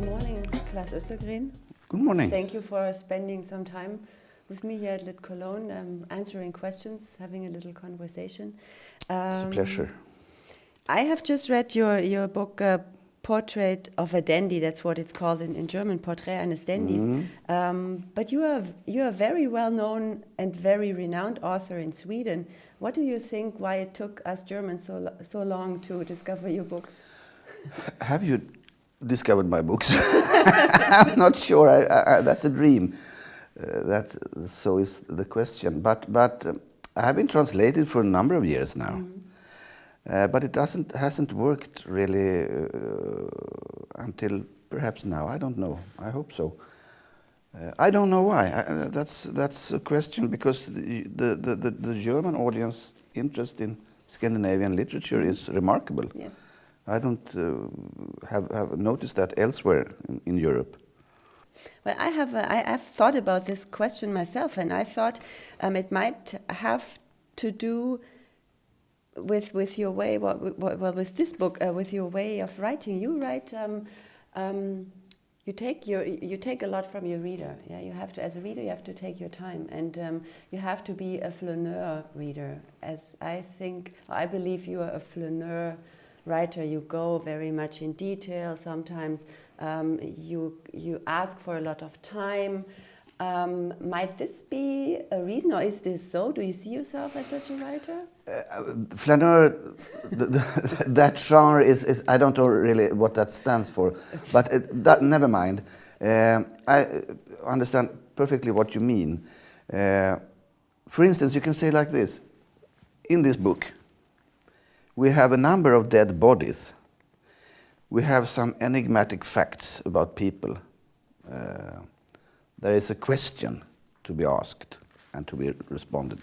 morning, Klas Östergren. Good morning. Thank you for spending some time with me here at lit.COLOGNE, answering questions, having a little conversation. It's a pleasure. I have just read your book, Portrait of a Dandy. That's what it's called in German, Portrait eines Dandys. But you are a very well-known and very renowned author in Sweden. What do you think why it took us Germans so long to discover your books? Have you discovered my books? I'm not sure. That's a dream. So is the question. But I have been translated for a number of years now. But it hasn't worked really until perhaps now. I don't know. I hope so. I don't know why. That's a question because the German audience interest in Scandinavian literature is remarkable. Yes. I don't have noticed that elsewhere in Europe. Well, I have thought about this question myself, and I thought it might have to do with your way. Well, with this book, with your way of writing. You write. You take a lot from your reader. Yeah, you have to, as a reader, you have to take your time, and you have to be a flaneur reader. As I believe you are a flaneur writer. You go very much in detail. Sometimes you ask for a lot of time. Might this be a reason, or is this so? Do you see yourself as such a writer? Flaneur, that genre is I don't know really what that stands for, but never mind. I understand perfectly what you mean. For instance, you can say like this: in this book, we have a number of dead bodies. We have some enigmatic facts about people. There is a question to be asked and to be responded.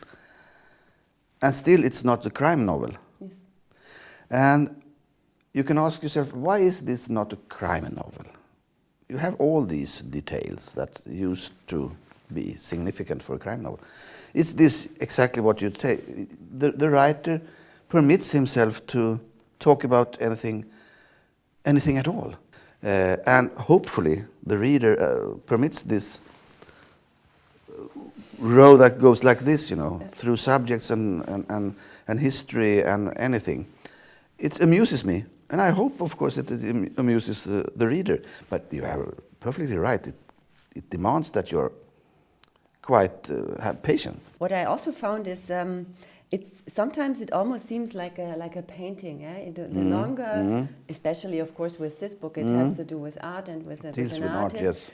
And still, it's not a crime novel. Yes. And you can ask yourself, why is this not a crime novel? You have all these details that used to be significant for a crime novel. Is this exactly what you say? The writer permits himself to talk about anything at all. And hopefully the reader permits this row that goes like this, yes, through subjects and history and anything. It amuses me, and I hope, of course, it amuses the reader. But you are perfectly right. It demands that you're quite patient. What I also found is sometimes it almost seems like a painting. Eh? The longer, especially of course with this book, it has to do with art and with an artist. Yes.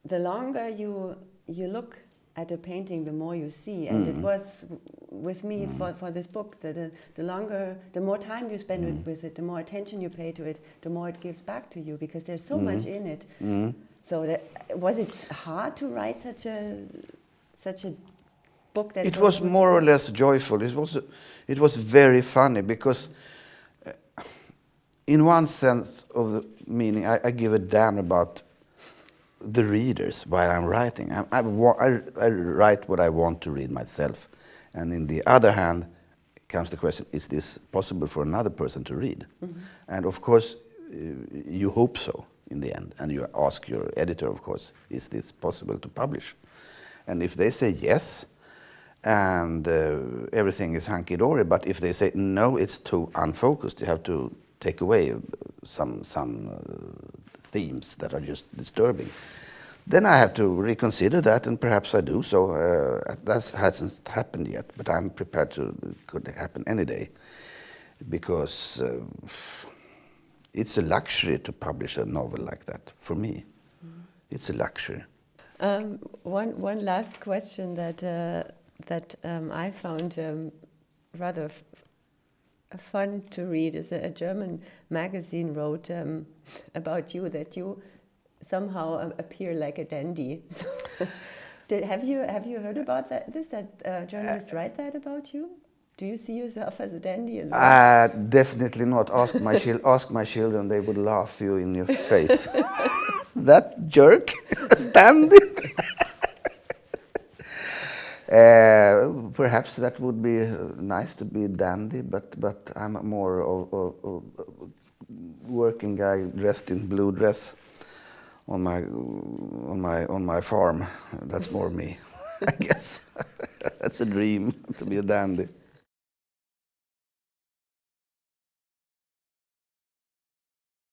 The longer you look at a painting, the more you see. And it was with me for this book. The more time you spend with it, the more attention you pay to it, the more it gives back to you, because there's so much in it. So was it hard to write such a book? That it was more or less joyful. It was very funny because, in one sense of the meaning, I give a damn about the readers while I'm writing. I write what I want to read myself, and in the other hand comes the question: is this possible for another person to read? And of course, you hope so in the end, and you ask your editor, of course, is this possible to publish? And if they say yes, and everything is hunky-dory, but if they say no, it's too unfocused, you have to take away some themes that are just disturbing, then I have to reconsider that, and perhaps I do so. That hasn't happened yet, but I'm prepared to. It could happen any day, because it's a luxury to publish a novel like that. For me, it's a luxury. One last question that I found rather fun to read is a German magazine wrote about you, that you somehow appear like a dandy. So, have you heard about that? That journalists write that about you? Do you see yourself as a dandy as well? Definitely not. Ask my children; they would laugh you in your face. That jerk, dandy. Perhaps that would be nice to be dandy, but I'm more of a working guy dressed in blue dress. on my farm. That's more me, I guess. That's a dream, to be a dandy.